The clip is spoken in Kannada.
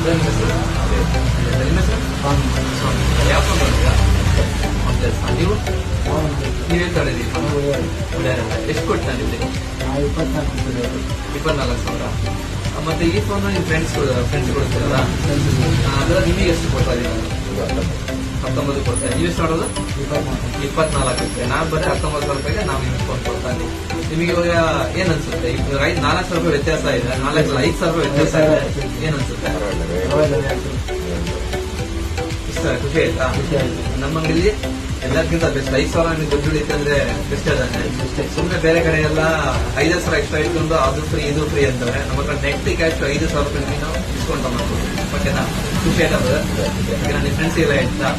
ನಿಮ್ಮ ಹೆಸರು ಯಾವ ಫೋನ್ ಬರ್ತೀರಾ? ನೀವು ನೀವೇನ್ ತಗೊಂಡಿದ್ದೀರಿ? ಎಷ್ಟು ಕೊಟ್ಟು ತಂದಿದ್ದೀರಿ? 24,000. ಮತ್ತೆ ಈ ಫೋನ್ ನಿಮ್ಮ ಫ್ರೆಂಡ್ಸ್ ಕೊಡ್ತೀರಲ್ಲ, ಅದರ ನಿಮಗೆ ಎಷ್ಟು ಕೊಡ್ತಾ ಇದ್ದೀರಾ? 19 ಕೊಡ್ತಾರೆ. ನೀವು ಎಷ್ಟು ಮಾಡೋದು? 24 ರೂಪಾಯಿ. ನಾನು ಬರೀ 19,000 ರೂಪಾಯಿಗೆ ನಾವು ನಿಮ್ಗೆ ಫೋನ್ ಕೊಡ್ತಾ ಇದ್ದೀವಿ. ನಿಮಗೆ ಇವಾಗ ಏನ್ ಅನ್ಸುತ್ತೆ? 4,000 ರೂಪಾಯಿ ವ್ಯತ್ಯಾಸ ಇದೆ, 5,000 ರೂಪಾಯಿ ವ್ಯತ್ಯಾಸ ಇದೆ, ಏನ್ ಅನ್ಸುತ್ತೆ? ಇಷ್ಟ ಖುಷಿ ಆಯ್ತಾ? ನಮ್ಮ ಅಂಗಡಿಲಿ ಎಲ್ಲಕ್ಕಿಂತ ಬೆಸ್ಟ್. 5,000 ನಿಮ್ಗೆ ದುಡ್ಡು ಉಳಿತೆ ಅಂದ್ರೆ ಬೆಸ್ಟ್ ಅದಾನೆ. ಸುಮ್ಮನೆ ಬೇರೆ ಕಡೆ ಎಲ್ಲ 5,000 ಎಕ್ಸ್ಟ್ರಾ ಇಟ್ಕೊಂಡು ಅದು ಫ್ರೀ ಇದು ಫ್ರೀ ಅಂತಾರೆ. ನಮ್ಮ ಹತ್ರ ನೆಟ್ ಕ್ಯಾಶ್ 5,000 ರೂಪಾಯಿ ನಾವು ಡಿಸ್ಕೌಂಟ್ ಮಾಡ್ಬೋದು. ಓಕೆನಾ? ಖುಷಿ ಆಯ್ತಾ? ನಿಮ್ಮ ಫ್ರೆಂಡ್ಸ್ ಎಲ್ಲ ಆಯ್ತಾ?